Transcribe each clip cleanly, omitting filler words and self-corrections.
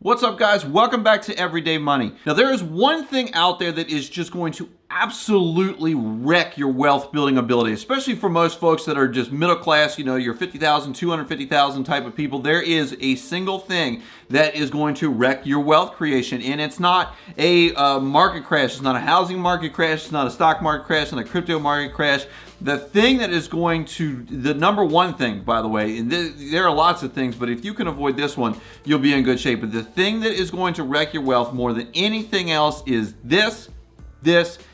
What's up, guys? Welcome back to Everyday Money. Now, there is one thing out there that is just going to absolutely wreck your wealth building ability, especially for most folks that are just middle class, your 50,000, 250,000 type of people. There is a single thing that is going to wreck your wealth creation, and it's not a market crash. It's not a housing market crash. It's not a stock market crash. It's not a crypto market crash. The thing that is going to, the number one thing, by the way, and there are lots of things, but if you can avoid this one, you'll be in good shape. But the thing that is going to wreck your wealth more than anything else is this,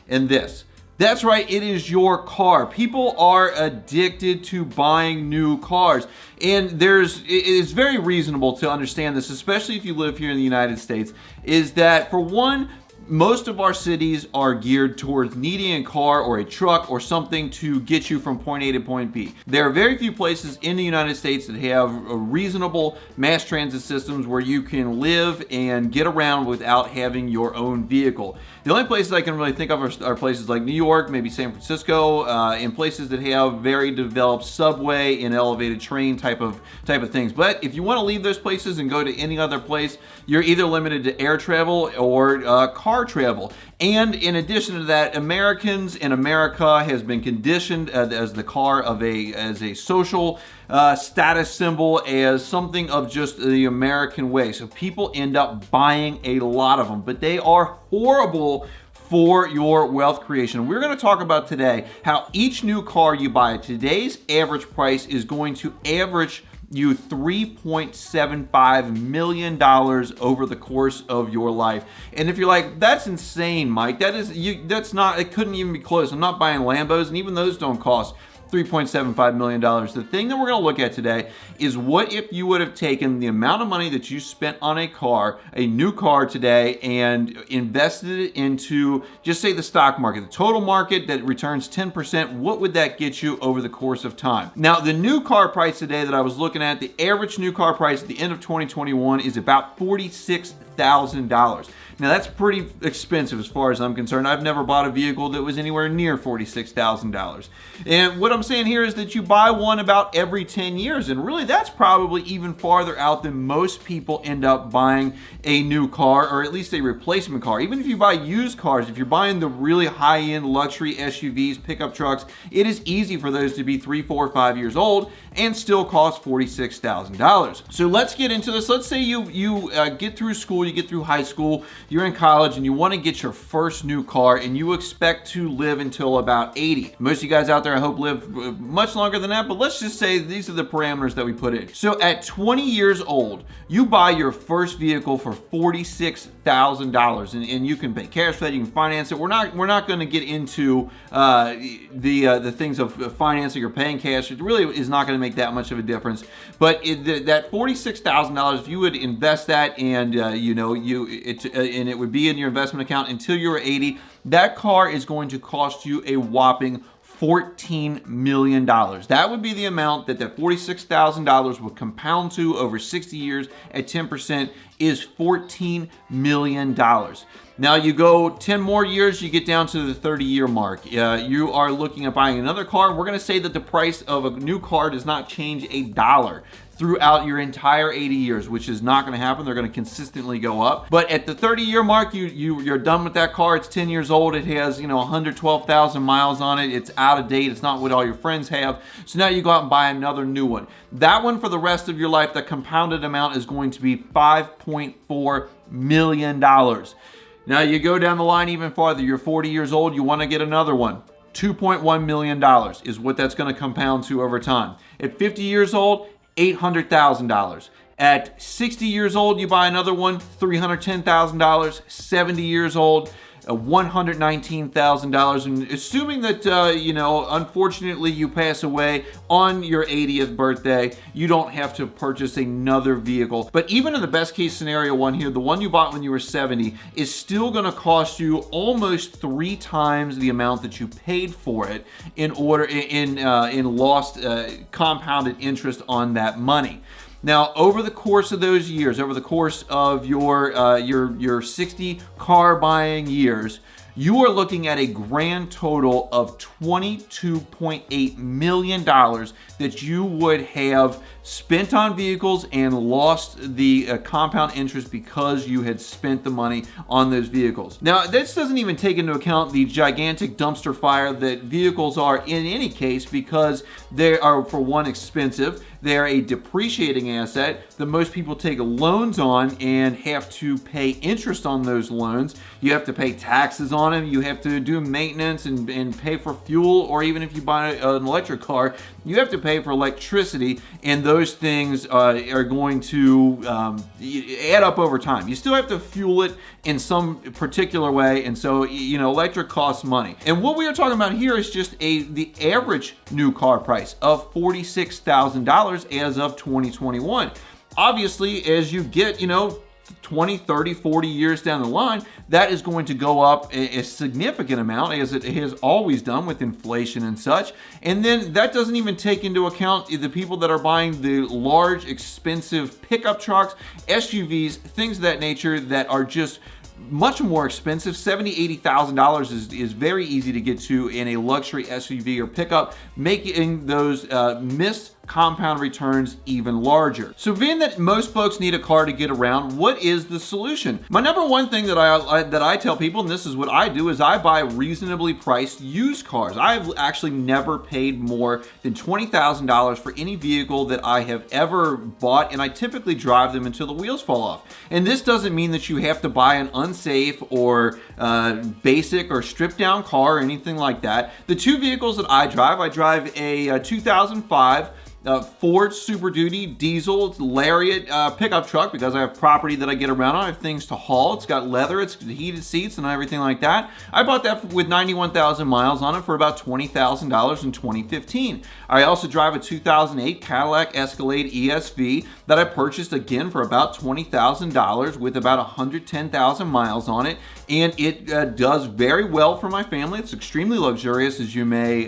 and this. That's right, it is your car. People are addicted to buying new cars. And it is very reasonable to understand this, especially if you live here in the United States, is that for one, most of our cities are geared towards needing a car or a truck or something to get you from point A to point B. There are very few places in the United States that have reasonable mass transit systems where you can live and get around without having your own vehicle. The only places I can really think of are places like New York, maybe San Francisco, and places that have very developed subway and elevated train type of things. But if you want to leave those places and go to any other place, you're either limited to air travel or car travel. And in addition to that, Americans in America has been conditioned as the car as a social status symbol, as something of just the American way. So people end up buying a lot of them, but they are horrible for your wealth creation. We're going to talk about today how each new car you buy at today's average price is going to average you $3.75 million over the course of your life. And if you're like, that's insane, Mike, that's not, it couldn't even be close. I'm not buying Lambos, and even those don't cost $3.75 million. The thing that we're going to look at today is what if you would have taken the amount of money that you spent on a new car today, and invested it into, just say, the stock market, the total market that returns 10%, what would that get you over the course of time? Now, the new car price today that I was looking at, the average new car price at the end of 2021 is about $46,000. Now, that's pretty expensive as far as I'm concerned. I've never bought a vehicle that was anywhere near $46,000. And what I'm saying here is that you buy one about every 10 years. And really, that's probably even farther out than most people end up buying a new car, or at least a replacement car. Even if you buy used cars, if you're buying the really high-end luxury SUVs, pickup trucks, it is easy for those to be 3, 4, 5 years old and still cost $46,000. So let's get into this. Let's say you get through school, you get through high school, you're in college, and you want to get your first new car, and you expect to live until about 80. Most of you guys out there, I hope, live much longer than that, but let's just say these are the parameters that we put in. So at 20 years old, you buy your first vehicle for $46,000, and you can pay cash for that, you can finance it. We're not going to get into the things of financing or paying cash. It really is not going to make that much of a difference. But that $46,000, if you would invest that, and and it would be in your investment account until you're 80, that car is going to cost you a whopping $14 million. That would be the amount that $46,000 would compound to over 60 years at 10%, is $14 million. Now you go 10 more years, you get down to the 30-year mark. You are looking at buying another car. We're going to say that the price of a new car does not change a dollar throughout your entire 80 years, which is not going to happen. They're going to consistently go up. But at the 30-year mark, you're done with that car. It's 10 years old. It has 112,000 miles on it. It's out of date. It's not what all your friends have. So now you go out and buy another new one. That one, for the rest of your life, the compounded amount is going to be $5.4 million. Now you go down the line even farther. You're 40 years old. You want to get another one. $2.1 million is what that's going to compound to over time. At 50 years old, $800,000. At 60 years old, you buy another one, $310,000. 70 years old, $119,000. And assuming that, unfortunately you pass away on your 80th birthday, you don't have to purchase another vehicle. But even in the best case scenario one here, the one you bought when you were 70 is still going to cost you almost 3 times the amount that you paid for it in lost compounded interest on that money. Now, over the course of those years, over the course of your 60 car buying years, you are looking at a grand total of $22.8 million that you would have spent on vehicles and lost the compound interest because you had spent the money on those vehicles. Now, this doesn't even take into account the gigantic dumpster fire that vehicles are in any case, because they are, for one, expensive. They're a depreciating asset that most people take loans on and have to pay interest on those loans. You have to pay taxes on them. You have to do maintenance and pay for fuel, or even if you buy an electric car, you have to pay for electricity, and those things are going to add up over time. You still have to fuel it in some particular way, and so, you know, electric costs money. And what we are talking about here is just the average new car price of $46,000 as of 2021. Obviously, as you get, 20, 30, 40 years down the line, that is going to go up a significant amount, as it has always done with inflation and such. And then that doesn't even take into account the people that are buying the large, expensive pickup trucks, SUVs, things of that nature that are just much more expensive. $70,000, $80,000 is very easy to get to in a luxury SUV or pickup, making those missed compound returns even larger. So being that most folks need a car to get around, what is the solution? My number one thing that I tell people, and this is what I do, is I buy reasonably priced used cars. I've actually never paid more than $20,000 for any vehicle that I have ever bought, and I typically drive them until the wheels fall off. And this doesn't mean that you have to buy an unsafe or basic or stripped down car or anything like that. The two vehicles that I drive a 2005 Ford Super Duty diesel Lariat pickup truck, because I have property that I get around on. I have things to haul. It's got leather, it's heated seats and everything like that. I bought that with 91,000 miles on it for about $20,000 in 2015. I also drive a 2008 Cadillac Escalade ESV that I purchased again for about $20,000 with about 110,000 miles on it. And it does very well for my family. It's extremely luxurious, as you may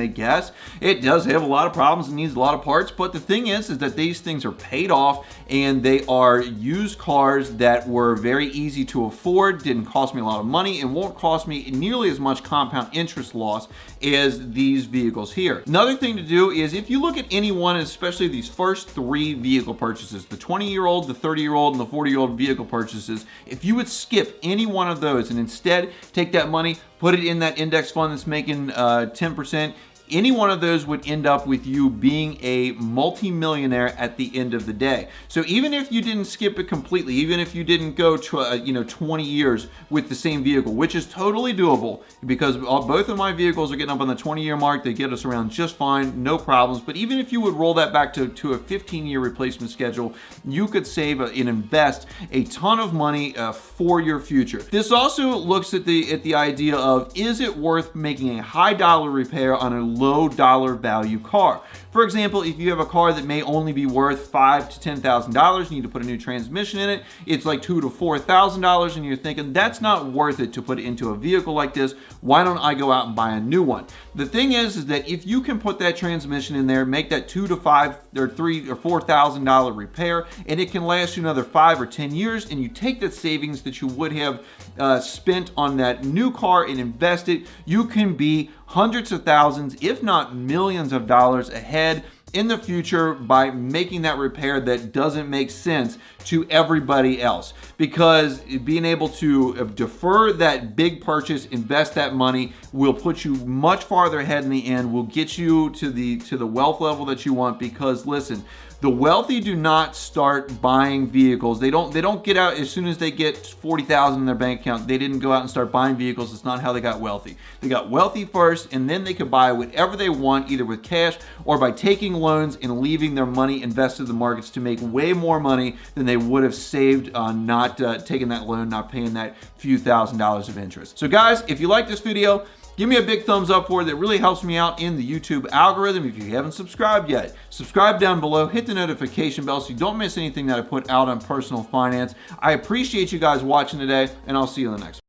guess. It does have a lot of problems and needs a lot of parts, but the thing is that these things are paid off, and they are used cars that were very easy to afford, didn't cost me a lot of money, and won't cost me nearly as much compound interest loss as these vehicles here. Another thing to do is, if you look at any one, especially these first three vehicle purchases, the 20-year-old, the 30-year-old, and the 40-year-old vehicle purchases, if you would skip any one of those and instead take that money, put it in that index fund that's making 10%, any one of those would end up with you being a multi-millionaire at the end of the day. So even if you didn't skip it completely, even if you didn't go to 20 years with the same vehicle, which is totally doable, because both of my vehicles are getting up on the 20-year mark. They get us around just fine, no problems. But even if you would roll that back to a 15-year replacement schedule, you could save and invest a ton of money for your future. This also looks at the idea of, is it worth making a high dollar repair on a low dollar value car? For example, if you have a car that may only be worth $5,000 to $10,000, you need to put a new transmission in it, it's like $2,000 to $4,000, and you're thinking that's not worth it to put it into a vehicle like this. Why don't I go out and buy a new one? The thing is that if you can put that transmission in there, make that $2,000 to $5,000 or $3,000 or $4,000 repair, and it can last you another 5 or 10 years, and you take that savings that you would have spent on that new car and invest it, you can be hundreds of thousands, if not millions of dollars ahead in the future by making that repair that doesn't make sense to everybody else. Because being able to defer that big purchase, invest that money, will put you much farther ahead in the end, will get you to the wealth level that you want. Because listen, the wealthy do not start buying vehicles. They don't get out as soon as they get $40,000 in their bank account. They didn't go out and start buying vehicles. It's not how they got wealthy. They got wealthy first, and then they could buy whatever they want, either with cash or by taking loans and leaving their money invested in the markets to make way more money than they would have saved on not taking that loan, not paying that few $1,000s of interest. So guys, if you like this video, give me a big thumbs up for it. That really helps me out in the YouTube algorithm. If you haven't subscribed yet, subscribe down below, hit the notification bell so you don't miss anything that I put out on personal finance. I appreciate you guys watching today, and I'll see you in the next one.